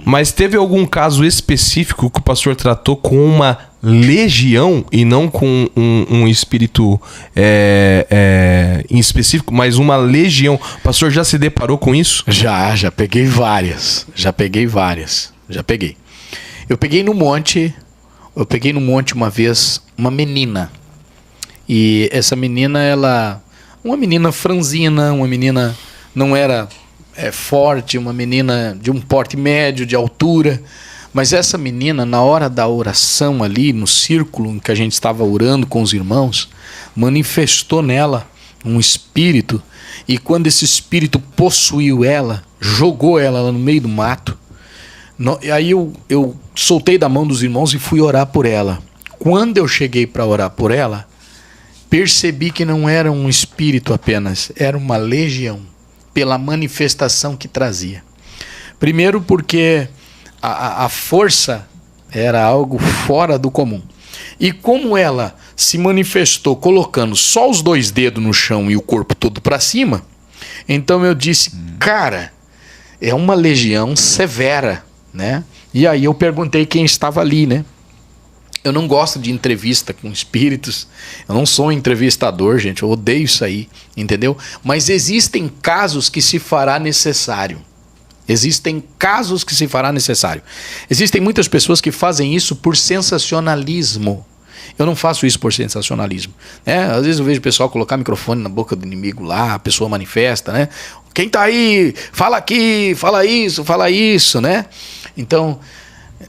Mas teve algum caso específico que o pastor tratou com uma legião e não com um espírito em específico, mas uma legião? O pastor já se deparou com isso? Já peguei várias. Eu peguei no monte uma vez uma menina. E essa menina, uma menina franzina, uma menina não era forte, uma menina de um porte médio, de altura. Mas essa menina, na hora da oração ali, no círculo em que a gente estava orando com os irmãos, manifestou nela um espírito. E quando esse espírito possuiu ela, jogou ela lá no meio do mato. Aí eu soltei da mão dos irmãos e fui orar por ela. Quando eu cheguei para orar por ela, percebi que não era um espírito apenas, era uma legião, pela manifestação que trazia. Primeiro porque a força era algo fora do comum. E como ela se manifestou colocando só os 2 dedos no chão e o corpo todo para cima, então eu disse, cara, é uma legião severa, né? E aí eu perguntei quem estava ali, né? Eu não gosto de entrevista com espíritos, eu não sou um entrevistador, gente, eu odeio isso aí, entendeu? Mas existem casos que se fará necessário. Existem muitas pessoas que fazem isso por sensacionalismo. Eu não faço isso por sensacionalismo. Às vezes eu vejo o pessoal colocar microfone na boca do inimigo lá, a pessoa manifesta, né? Quem tá aí? Fala aqui, fala isso, né? Então,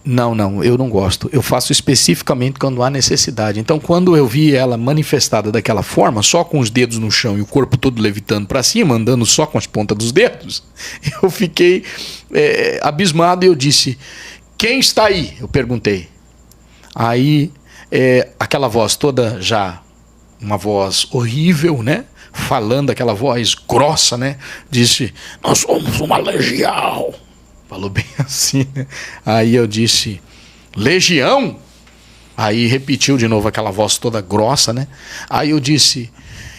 não, eu não gosto. Eu faço especificamente quando há necessidade. Então, quando eu vi ela manifestada daquela forma, só com os dedos no chão e o corpo todo levitando para cima, andando só com as pontas dos dedos, eu fiquei abismado e eu disse, quem está aí? Eu perguntei. Aí, aquela voz toda já, uma voz horrível, né? Falando aquela voz grossa, né? Disse, nós somos uma legião. Falou bem assim, né? Aí eu disse, legião? Aí repetiu de novo aquela voz toda grossa, né? Aí eu disse,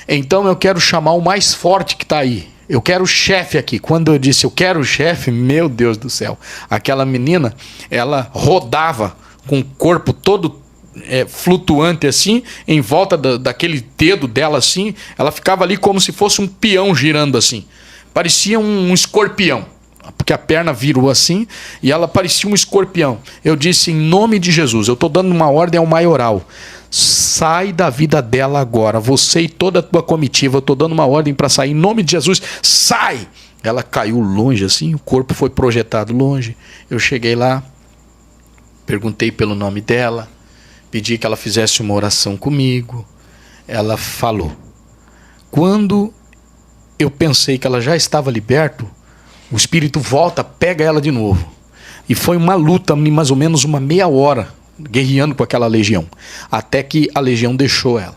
então eu quero chamar o mais forte que está aí. Eu quero o chefe aqui. Quando eu disse, eu quero o chefe, meu Deus do céu. Aquela menina, ela rodava com o corpo todo flutuante assim, em volta daquele dedo dela assim. Ela ficava ali como se fosse um peão girando assim. Parecia um escorpião. Porque a perna virou assim e ela parecia um escorpião. Eu disse, em nome de Jesus, eu estou dando uma ordem ao maioral. Sai da vida dela agora. Você e toda a tua comitiva, eu estou dando uma ordem para sair. Em nome de Jesus, sai! Ela caiu longe assim, o corpo foi projetado longe. Eu cheguei lá, perguntei pelo nome dela, pedi que ela fizesse uma oração comigo. Ela falou. Quando eu pensei que ela já estava liberta, o espírito volta, pega ela de novo. E foi uma luta, mais ou menos uma meia hora, guerreando com aquela legião. Até que a legião deixou ela.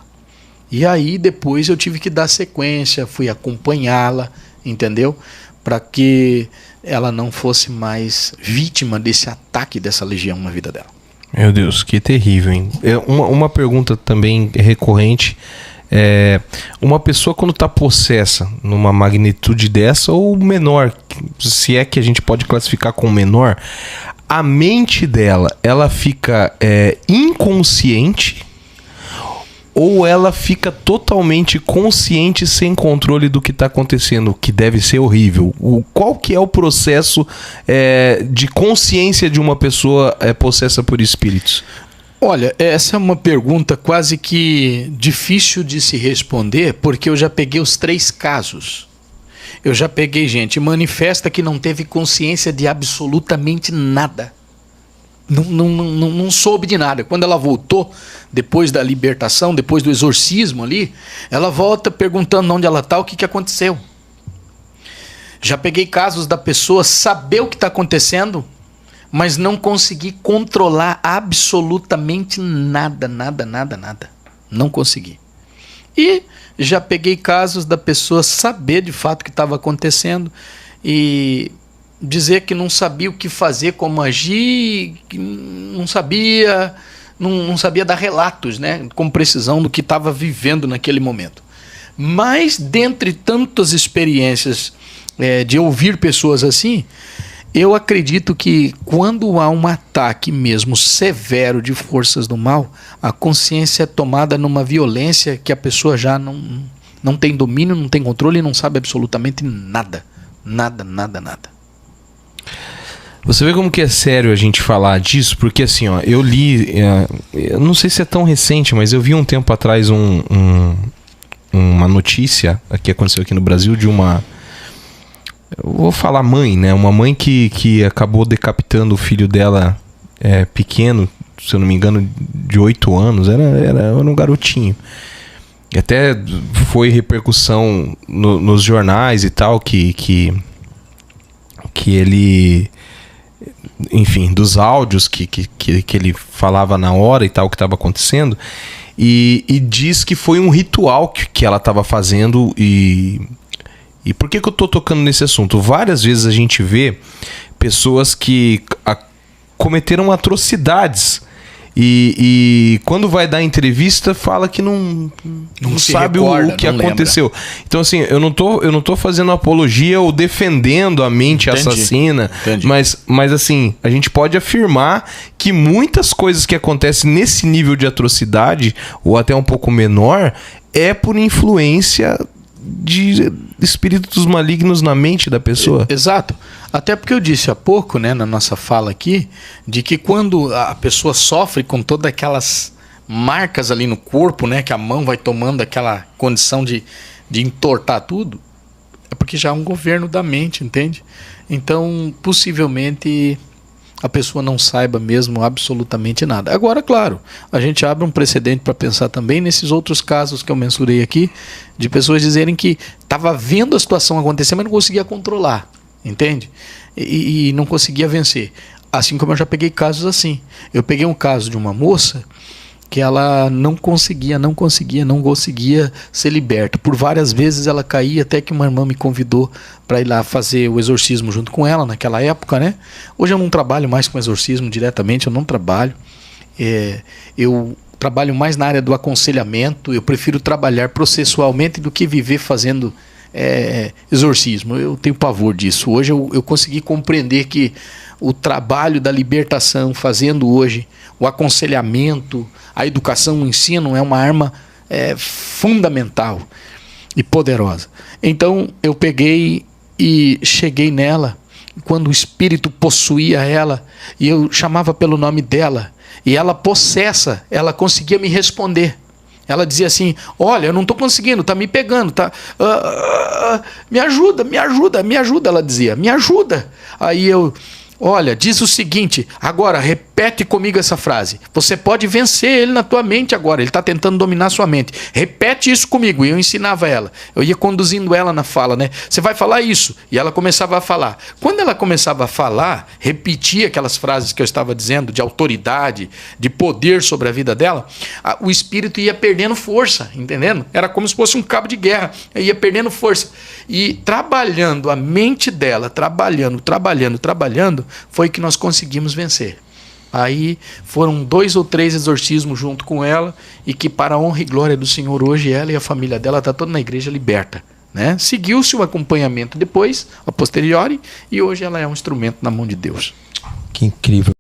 E aí depois eu tive que dar sequência, fui acompanhá-la, entendeu? Para que ela não fosse mais vítima desse ataque dessa legião na vida dela. Meu Deus, que terrível, hein? Uma pergunta também recorrente. Uma pessoa quando está possessa numa magnitude dessa ou menor, se é que a gente pode classificar como menor, a mente dela, ela fica inconsciente ou ela fica totalmente consciente sem controle do que está acontecendo, que deve ser horrível? Qual que é o processo de consciência de uma pessoa possessa por espíritos? Olha, essa é uma pergunta quase que difícil de se responder, porque eu já peguei os 3 casos. Eu já peguei gente manifesta que não teve consciência de absolutamente nada. Não soube de nada. Quando ela voltou, depois da libertação, depois do exorcismo ali, ela volta perguntando onde ela está, o que aconteceu. Já peguei casos da pessoa saber o que está acontecendo, mas não consegui controlar absolutamente nada. Não consegui. E já peguei casos da pessoa saber de fato o que estava acontecendo e dizer que não sabia o que fazer, como agir, que não sabia dar relatos, né, com precisão do que estava vivendo naquele momento. Mas, dentre tantas experiências de ouvir pessoas assim, Eu acredito que quando há um ataque mesmo severo de forças do mal, a consciência é tomada numa violência que a pessoa já não tem domínio, não tem controle e não sabe absolutamente nada. Nada. Você vê como que é sério a gente falar disso? Porque assim, ó, eu li, eu não sei se é tão recente, mas eu vi um tempo atrás uma notícia que aconteceu aqui no Brasil de uma... Eu vou falar mãe, né? Uma mãe que acabou decapitando o filho dela pequeno, se eu não me engano, de 8 anos. Era um garotinho. E até foi repercussão nos jornais e tal, que ele... Enfim, dos áudios que ele falava na hora e tal, que estava acontecendo. E diz que foi um ritual que ela estava fazendo. E por que eu tô tocando nesse assunto? Várias vezes a gente vê pessoas que cometeram atrocidades e quando vai dar entrevista fala que não sabe o que aconteceu. Lembra. Então assim, eu não tô fazendo apologia ou defendendo a mente assassina. Entendi. Mas assim, a gente pode afirmar que muitas coisas que acontecem nesse nível de atrocidade, ou até um pouco menor, é por influência de espíritos malignos na mente da pessoa. Exato. Até porque eu disse há pouco, né, na nossa fala aqui, de que quando a pessoa sofre com todas aquelas marcas ali no corpo, né, que a mão vai tomando aquela condição de entortar tudo, é porque já é um governo da mente, entende? Então, possivelmente, a pessoa não saiba mesmo absolutamente nada. Agora, claro, a gente abre um precedente para pensar também nesses outros casos que eu mensurei aqui, de pessoas dizerem que estava vendo a situação acontecer, mas não conseguia controlar, entende? E não conseguia vencer. Assim como eu já peguei casos assim. Eu peguei um caso de uma moça que ela não conseguia ser liberta. Por várias vezes ela caía, até que uma irmã me convidou para ir lá fazer o exorcismo junto com ela naquela época, né? Hoje eu não trabalho mais com exorcismo diretamente, eu não trabalho. Eu trabalho mais na área do aconselhamento, eu prefiro trabalhar processualmente do que viver fazendo exorcismo. Eu tenho pavor disso. Hoje eu consegui compreender que o trabalho da libertação, fazendo hoje o aconselhamento, a educação, o ensino, é uma arma fundamental e poderosa. Então eu peguei e cheguei nela, quando o espírito possuía ela, e eu chamava pelo nome dela, e ela possessa, ela conseguia me responder. Ela dizia assim: olha, eu não estou conseguindo, está me pegando, tá? Me ajuda, ela dizia, me ajuda. Aí eu... Olha, diz o seguinte, agora repete comigo essa frase. Você pode vencer ele na tua mente agora, ele está tentando dominar sua mente. Repete isso comigo. E eu ensinava ela, eu ia conduzindo ela na fala, né? Você vai falar isso. E ela começava a falar. Quando ela começava a falar, repetia aquelas frases que eu estava dizendo, de autoridade, de poder sobre a vida dela, o espírito ia perdendo força, entendendo? Era como se fosse um cabo de guerra, ia perdendo força. E trabalhando a mente dela, trabalhando, foi que nós conseguimos vencer. Aí foram 2 ou 3 exorcismos junto com ela, e que, para a honra e glória do Senhor, hoje ela e a família dela está toda na igreja liberta, né? Seguiu-se o acompanhamento depois, a posteriori, e hoje ela é um instrumento na mão de Deus. Que incrível.